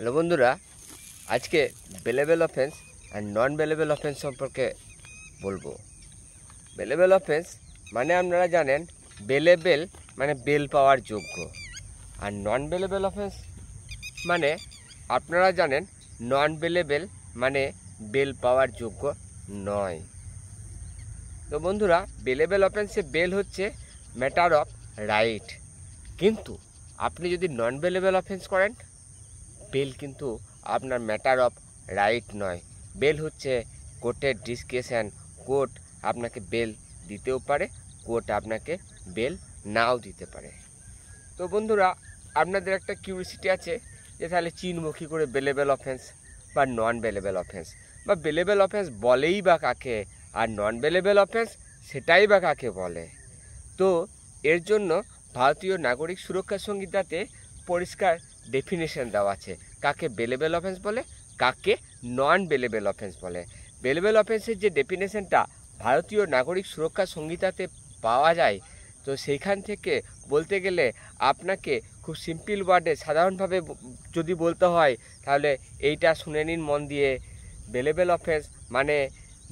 Hello বন্ধুরা, আজকে bailable offence আর নন bailable offence সম্পর্কে বলবো। বেলেবেল অফেন্স মানে আপনারা জানেন বেলেবেল মানে বেল পাওয়ার যোগ্য, আর নন বেলেবেল অফেন্স মানে আপনারা জানেন নন বেলেবেল মানে বেল পাওয়ার যোগ্য নয়। তো বন্ধুরা, বেলেবেল অফেন্সে বেল হচ্ছে ম্যাটার অফ রাইট, কিন্তু আপনি যদি নন বেলেবেল অফেন্স করেন বেল কিন্তু আপনার ম্যাটার অফ রাইট নয়। বেল হচ্ছে কোর্টের ডিসক্রিপশন। কোর্ট আপনাকে বেল দিতেও পারে, কোর্ট আপনাকে বেল নাও দিতে পারে। তো বন্ধুরা, আপনাদের একটা কিউরিসিটি আছে যে তাহলে চিনবো কী করে বেলেবেল অফেন্স বা নন বেলেবেল অফেন্স, বা বেলেবেল অফেন্স বলেই বা কাকে আর নন বেলেবেল অফেন্স সেটাই বা কাকে বলে। তো এর জন্য ভারতীয় নাগরিক সুরক্ষা সংহিতাতে পরিষ্কার ডেফিনেশন দেওয়া আছে কাকে বেলেবেল অফেন্স বলে, কাকে নন বেলেবেল অফেন্স বলে। বেলেবেল অফেন্সের যে ডেফিনেশনটা ভারতীয় নাগরিক সুরক্ষা সংহিতাতে পাওয়া যায়, তো সেইখান থেকে বলতে গেলে আপনাকে খুব সিম্পল ওয়ার্ডে সাধারণভাবে যদি বলতে হয় তাহলে এইটা শুনে নিন মন দিয়ে। বেলেবেল অফেন্স মানে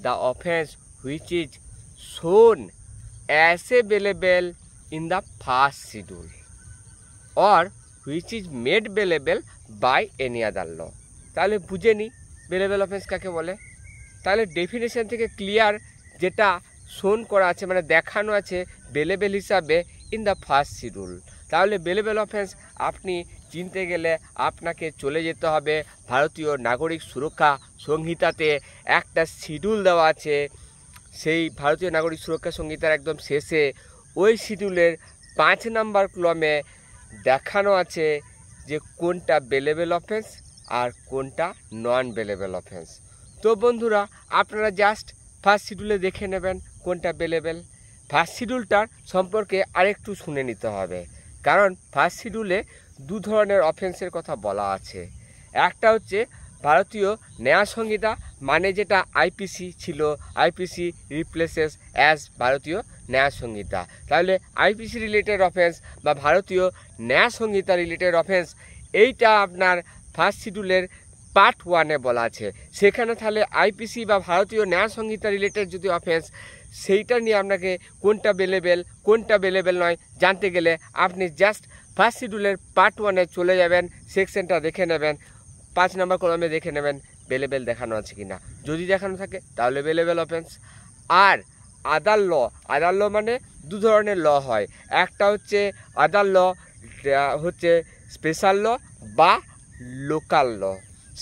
দ্য অফেন্স হুইচ ইজ শোন as a bailable in the first schedule or which is made bailable by any other law। তাহলে বুঝে নিই বেলেবেল অফেন্স কাকে বলে। তাহলে ডেফিনেশন থেকে ক্লিয়ার, যেটা শোন করা আছে মানে দেখানো আছে বেলেবেল হিসাবে ইন দ্য ফার্স্ট শিডিউল। তাহলে বেলেবেল অফেন্স আপনি চিনতে গেলে আপনাকে চলে যেতে হবে ভারতীয় নাগরিক সুরক্ষা সংহিতাতে একটা শিডিউল দেওয়া আছে। সেই ভারতীয় নাগরিক সুরক্ষা সংহিতার একদম শেষে ওই শিডিউলের 5 নম্বর কলমে দেখানো আছে যে কোনটা বেলেবেল অফেন্স আর কোনটা নন বেলেবেল অফেন্স। তো বন্ধুরা, আপনারা জাস্ট ফার্স্ট শিডিউলে দেখে নেবেন কোনটা বেলেবেল। ফার্স্ট শিডিউলটার সম্পর্কে আরেকটু শুনে নিতে হবে, কারণ ফার্স্ট শিডিউলে দু ধরনের অফেন্সের কথা বলা আছে। একটা হচ্ছে ভারতীয় ন্যায় সংহিতা, মানে যেটা আইপিসি ছিল, আইপিসি রিপ্লেসেস অ্যাজ ভারতীয় ন্যায় সংহিতা। তাহলে আইপিসি রিলেটেড অফেন্স বা ভারতীয় ন্যায় সংহিতা রিলেটেড অফেন্স এইটা আপনার ফার্স্ট শিডিউলের পার্ট 1-এ বলা আছে। সেখানে তাহলে আইপিসি বা ভারতীয় ন্যায় সংহিতা রিলেটেড যদি অফেন্স, সেইটা নিয়ে আপনাকে কোনটা বেলেবেল নয় জানতে গেলে আপনি জাস্ট ফার্স্ট শিডিউলের পার্ট 1-এ চলে যাবেন, সেকশনটা দেখে নেবেন, 5 নম্বর কলমে দেখে নেবেন বেলেবেল দেখানো আছে কিনা। যদি দেখানো থাকে তাহলে বেলেবেল অফেন্স। আর আদার ল মানে দু ধরনের ল হয়। একটা হচ্ছে আদার ল, হচ্ছে স্পেশাল ল বা লোকাল ল।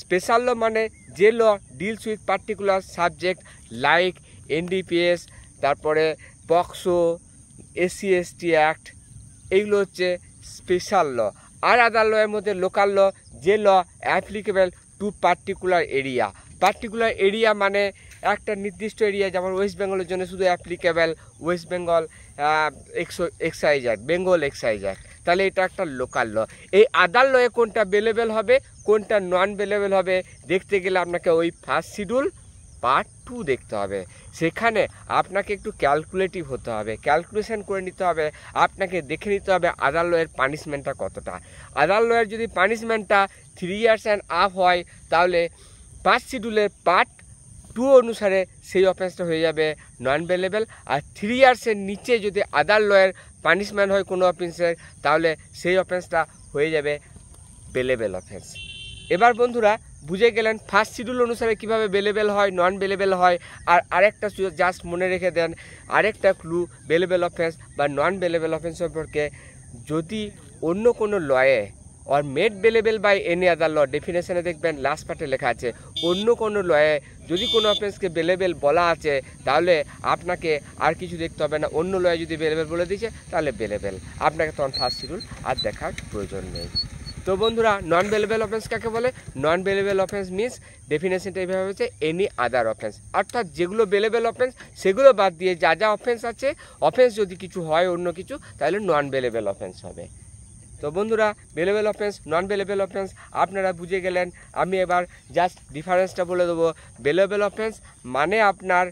স্পেশাল ল মানে যে law deals with particular subject like NDPS, তারপরে পক্সো, SC/ST অ্যাক্ট, এইগুলো হচ্ছে স্পেশাল ল। আর আদার লয়ের মধ্যে লোকাল ল, যে ল অ্যাপ্লিকেবল টু পার্টিকুলার এরিয়া মানে একটা নির্দিষ্ট এরিয়া, যেমন ওয়েস্ট বেঙ্গলের জন্য শুধু applicable West Bengal excise act, Bengal excise act. তাহলে এটা একটা লোকাল ল। এই আদার লয়ে কোনটা বেলেবেল হবে কোনটা নন বেলেবেল হবে দেখতে গেলে আপনাকে ওই ফার্স্ট শিডিউল পার্ট 2 দেখতে হবে। সেখানে আপনাকে একটু ক্যালকুলেটিভ হতে হবে, ক্যালকুলেশন করে নিতে হবে, আপনাকে দেখে নিতে হবে আদার লয়ের পানিশমেন্টটা কতটা। আদার লয়ের যদি পানিশমেন্টটা 3 ইয়ার্স অ্যান্ড আপ হয় তাহলে ফার্স্ট শিডিউলের পার্ট 2 অনুসারে সেই অফেন্সটা হয়ে যাবে নন বেলেবেল। আর 3 ইয়ার্সের নিচে যদি আদার লয়ের পানিশমেন্ট হয় কোনো অফেন্সের তাহলে সেই অফেন্সটা হয়ে যাবে বেলেবেল অফেন্স। এবার বন্ধুরা বুঝে গেলেন ফার্স্ট শিডিউল অনুসারে কিভাবে বেলেবেল হয় নন বেলেবেল হয়। আর আরেকটা জাস্ট মনে রেখে দেন, আরেকটা ক্লু বেলেবেল অফেন্স বা নন বেলেবেল অফেন্স সম্পর্কে, যদি অন্য কোনো লয়ে or made bailable by any other law, ডেফিনেশনে দেখবেন লাস্ট পার্টে লেখা আছে অন্য কোনো লয়ে যদি কোনো অফেন্সকে বেলেবেল বলা আছে তাহলে আপনাকে আর কিছু দেখতে হবে না, অন্য লয়ে যদি বেলেবেল বলে দিয়েছে তাহলে বেলেবেল, আপনাকে তখন ফার্স্ট শিডিউল আর দেখার প্রয়োজন নেই। তো বন্ধুরা, নন বেলেবেল অফেন্স কাকে বলে? নন বেলেবেল অফেন্স মিনস ডেফিনেশনটা এইভাবে হচ্ছে এনি আদার অফেন্স, অর্থাৎ যেগুলো বেলেবেল অফেন্স সেগুলো বাদ দিয়ে যা যা অফেন্স আছে, অফেন্স যদি কিছু হয় অন্য কিছু তাহলে নন বেলেবেল অফেন্স হবে। তো বন্ধুরা, বেলেবেল অফেন্স নন বেলেবেল অফেন্স আপনারা বুঝে গেলেন। আমি এবার জাস্ট ডিফারেন্সটা বলে দেবো। বেলেবেল অফেন্স মানে আপনার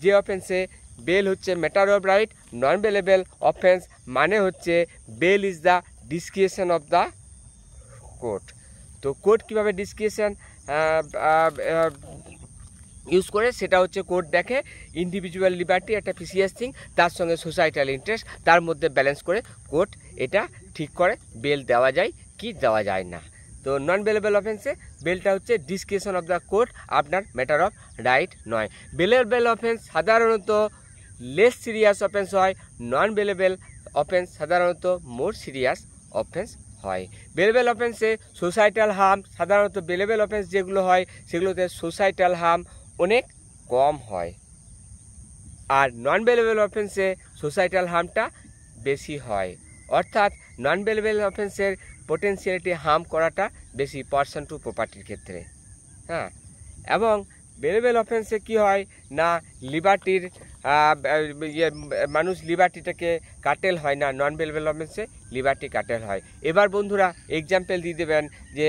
যে অফেন্সে বেল হচ্ছে matter of right, non bailable offence মানে হচ্ছে bail is the discretion of the court. তো কোর্ট কীভাবে ডিসক্রিপশন ইউজ করে সেটা হচ্ছে কোর্ট দেখে ইন্ডিভিজুয়াল লিবার্টি একটা প্রিসিয়াস থিং, তার সঙ্গে সোসাইটাল ইন্টারেস্ট, তার মধ্যে ব্যালেন্স করে কোর্ট এটা ঠিক করে বেল দেওয়া যায় কি দেওয়া যায় না। তো নন বেলেবল অফেন্সে বেলটা হচ্ছে ডিসক্রিপশন অফ দ্য কোর্ট, আপনার ম্যাটার অফ রাইট নয়। বেলেবল অফেন্স সাধারণত লেস সিরিয়াস অফেন্স হয়, নন বেলেবল অফেন্স সাধারণত মোর সিরিয়াস অফেন্স হয়। বেলেবল অফেন্সে সোসাইটাল হার্ম সাধারণত বেলেবল অফেন্স যেগুলো হয় সেগুলোতে সোসাইটাল হার্ম অনেক কম হয়, আর নন বেলেবল অফেন্সে সোসাইটাল হার্মটা বেশি হয়। অর্থাৎ নন বেলেবল অফেন্সের পোটেন্সিয়ালিটি হার্ম করাটা বেশি পার্সন টু প্রপার্টির ক্ষেত্রে। হ্যাঁ, এবং বেলেবল অফেন্সে কি হয় না লিবার্টির মানুষ লিবার্টিটাকে কাটেল হয় না, নন বেলেবল অফেন্সে লিবার্টি কাটেল হয়। এবার বন্ধুরা এক্সাম্পল দিয়ে দেবেন যে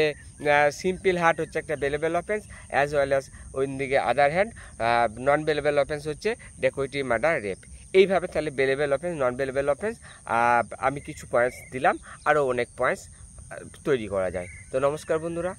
সিম্পল হার্ট হচ্ছে একটা bailable offence, as well as অন্যদিকে আদার হ্যান্ড নন বেলেবল অফেন্স হচ্ছে ডেকোইটি, মার্ডার, রেপ। এইভাবে তাহলে বেলেবল অফেন্স, নন বেলেবল অফেন্স আমি কিছু পয়েন্টস দিলাম, আরও অনেক পয়েন্টস তৈরি করা যায়। তো নমস্কার বন্ধুরা।